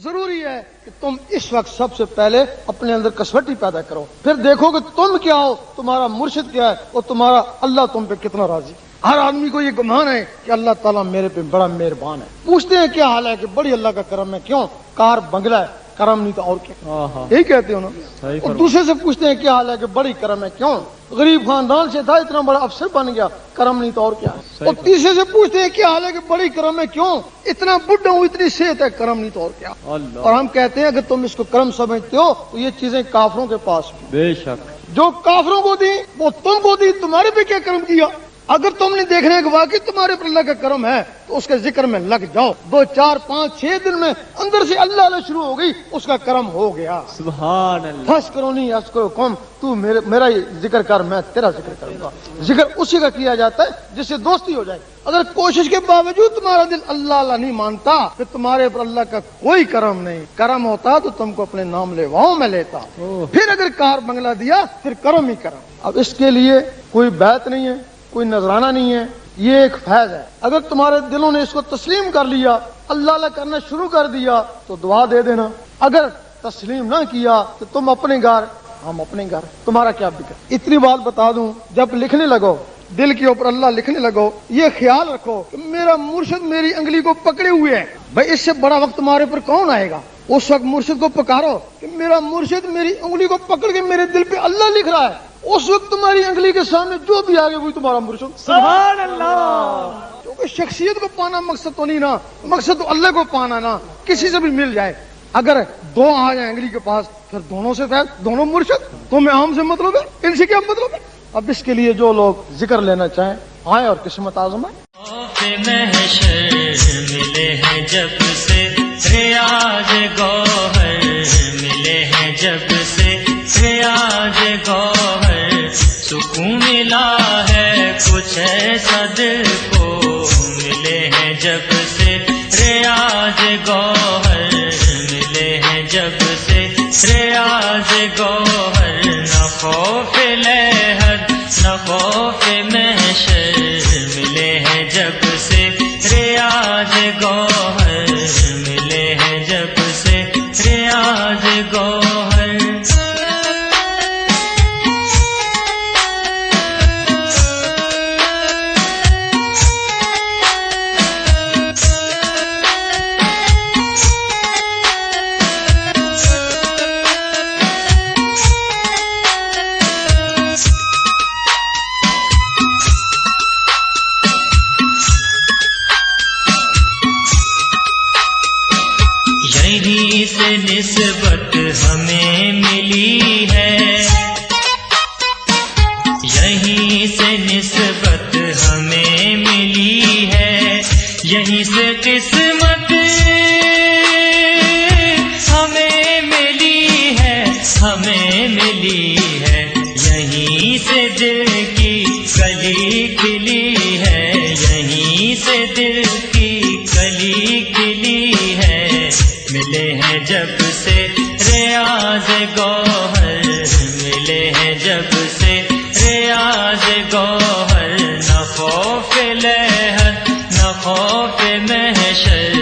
ضروری ہے کہ تم اس وقت سب سے پہلے اپنے اندر کسوٹی پیدا کرو، پھر دیکھو کہ تم کیا ہو، تمہارا مرشد کیا ہے اور تمہارا اللہ تم پہ کتنا راضی۔ ہر آدمی کو یہ گمان ہے کہ اللہ تعالیٰ میرے پہ بڑا مہربان ہے، پوچھتے ہیں کیا حال ہے کہ بڑی اللہ کا کرم ہے، کیوں؟ کار بنگلہ ہے، کرم نہیں تو اور کیا، یہی کہتے ہو نا۔ اور دوسرے سے پوچھتے ہیں کیا حال ہے کہ بڑی کرم ہے، کیوں؟ غریب خاندان سے تھا، اتنا بڑا افسر بن گیا، کرم نہیں تو اور کیا۔ اور تیسرے سے پوچھتے ہیں کیا حال ہے کہ بڑی کرم ہے، کیوں؟ اتنا بڈھا ہوں، اتنی صحت ہے، کرم نہیں تو اور کیا۔ اور ہم کہتے ہیں اگر تم اس کو کرم سمجھتے ہو تو یہ چیزیں کافروں کے پاس بھی، بے شک جو کافروں کو دی وہ تم کو دی، تمہارے پہ کیا کرم کیا؟ اگر تم نے دیکھنا ہے کہ واقعی تمہارے پر اللہ کا کرم ہے تو اس کے ذکر میں لگ جاؤ، 2 4 5 6 دن میں اندر سے اللہ اللہ شروع ہو گئی، اس کا کرم ہو گیا۔ سبحان اللہ۔ خاص کرو نہیں اس کو قوم، تو میرا ہی ذکر کر، میں تیرا ذکر کروں گا۔ ذکر اسی کا کیا جاتا ہے جس سے دوستی ہو جائے۔ اگر کوشش کے باوجود تمہارا دل اللہ اللہ نہیں مانتا کہ تمہارے پر اللہ کا کوئی کرم نہیں، کرم ہوتا تو تم کو اپنے نام لیواؤں میں لیتا، پھر اگر کار بنگلہ دیا پھر کرم ہی کرم۔ اب اس کے لیے کوئی بیعت نہیں ہے، کوئی نذرانہ نہیں ہے، یہ ایک فیض ہے۔ اگر تمہارے دلوں نے اس کو تسلیم کر لیا، اللہ اللہ کرنا شروع کر دیا تو دعا دے دینا۔ اگر تسلیم نہ کیا تو تم اپنے گھر، ہم اپنے گھر، تمہارا کیا بگڑ۔ اتنی بات بتا دوں، جب لکھنے لگو، دل کے اوپر اللہ لکھنے لگو، یہ خیال رکھو کہ میرا مرشد میری انگلی کو پکڑے ہوئے ہے۔ بھائی اس سے بڑا وقت تمہارے پر کون آئے گا؟ اس وقت مرشد کو پکارو کہ میرا مرشد میری انگلی کو پکڑ کے میرے دل پہ اللہ لکھ رہا ہے، اس وقت تمہاری انگلی کے سامنے جو بھی آگے وہی تمہارا مرشد۔ سبحان اللہ۔ کیونکہ شخصیت کو پانا مقصد تو نہیں نا، مقصد تو اللہ کو پانا نا، کسی سے بھی مل جائے۔ اگر 2 آ جائیں انگلی کے پاس پھر دونوں سے فیض، دونوں مرشد، تمہیں عام سے مطلب ہے، ان سے کیا مطلب ہے؟ اب اس کے لیے جو لوگ ذکر لینا چاہیں آئیں اور قسمت آزمائیں۔ ملے ہیں جب سے ریاض گوہر، ملے ہیں جب سے ریاض گوہر، سکون ملا ہے کچھ ایسا دل کو، ملے ہیں جب سے ریاض گوہر، ملے ہیں جب سے ریاض گوہر، نہ خوف لہر نہ خوف محشر، ملے ہیں جب سے ریاض گوہر، ملے ہیں جب سے ریاض گوہر۔ یہیں سے نسبت ہمیں ملی ہے، یہیں سے نسبت ہمیں ملی ہے، یہیں سے قسمت ہمیں ملی ہے، ہمیں ملی ہے، یہیں سے دل کی کلی کھلی ہے، یہیں سے دل کی کلی کھلی ہے، ملے ہیں جب سے ریاض گوہر، ملے ہیں جب سے ریاض گوہر، نہ خوف لہر نہ خوف محشر،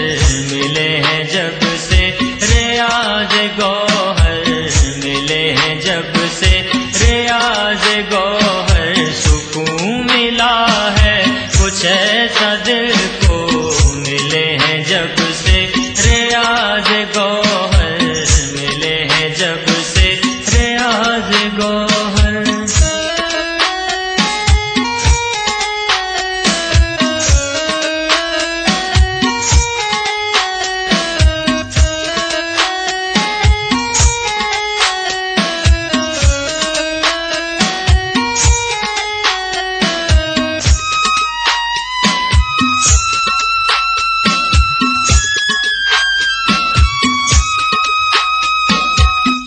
ملے ہیں جب سے ریاض گوہر، ملے ہیں جب سے ریاض گوہر، سکون ملا ہے کچھ ایسا دل کو، ملے ہیں جب سے ریاض گوہر، ملے ہیں جب سے ریاض گوہر۔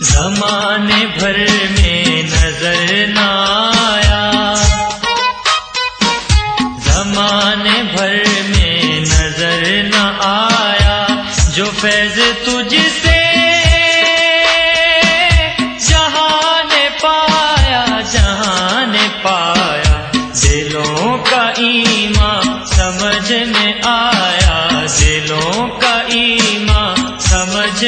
زمانے بھر میں نظر نہ آیا، زمانے بھر میں نظر نہ آیا، جو فیض تجھ سے جہاں نے پایا، جہاں نے پایا، دلوں کا ایمان سمجھ میں آیا، دلوں کا ایمان سمجھ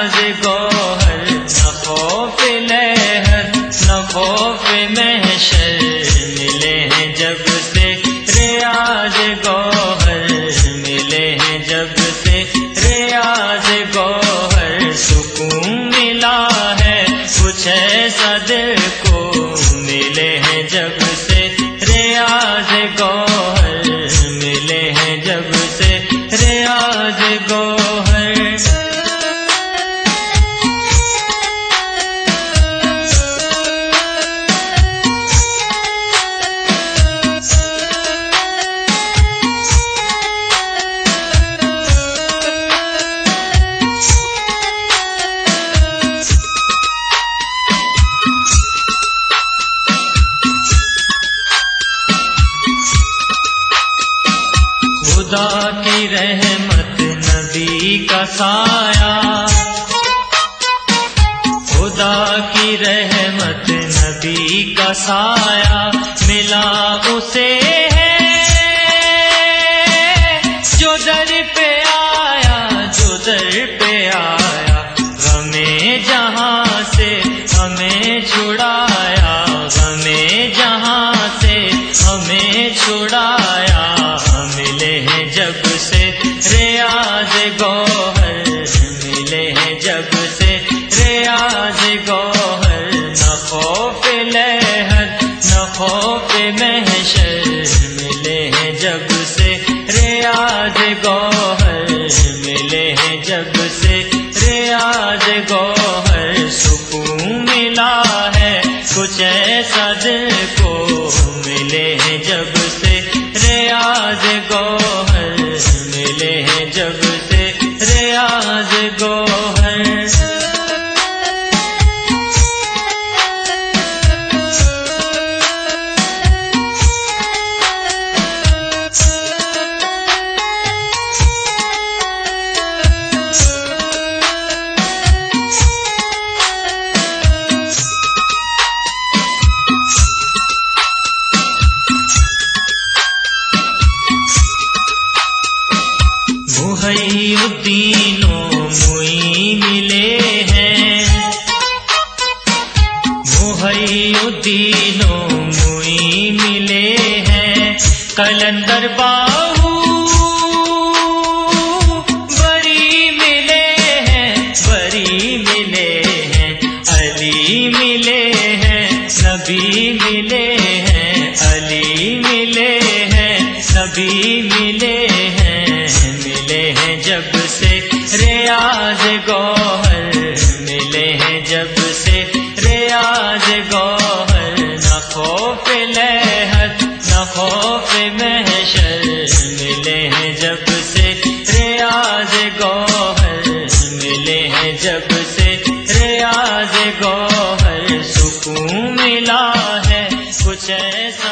ریاض گوہر، نہ خوف لہر نہ خوف محشر، ملے ہیں جب سے ریاض گوہر، ملے ہیں جب سے ریاض گوہر، سکون ملا ہے کچھ ایسا دل کو، ملے ہیں جب سے ریاض گوہر، ملے ہیں جب سے ریاض گوہر۔ خدا کی رحمت نبی کا سایہ، خدا کی رحمت نبی کا سایہ، ملا اسے ہے جو در پہ آیا، جو در پہ آیا، غمیں جہاں سے ہمیں چھڑایا، غمیں جہاں سے ہمیں چھڑایا، ملے ہیں جب سے ریاض گوہر، ملے ہیں جب سے ریاض گوہر، نہ خوف لہر نہ خوف محشر، ملے ہیں جب سے ریاض گوہر، ملے ہیں جب سے ریاض گوہر، سکون ملا ہے کچھ ایسا دل کو، ملے ہیں جب سے ریاض گوہر، ملے ہیں جب سے ریاض گوہر۔ محی الدین و معین ملے ہیں، محی الدین و معین ملے ہیں، قلندر باہو بری ملے ہیں، بری ملے ہیں، علی ملے ہیں، نبی ملے ہیں، علی ملے ہیں، نبی ملے ہیں، ملے ہیں جب سے ریاض گوہر، ملے ہیں جب سے ریاض گوہر، نہ خوف لہر نہ خوف محشر، ملے ہیں جب سے ریاض گوہر، ملے ہیں جب سے ریاض گوہر، سکون ملا ہے کچھ ایسا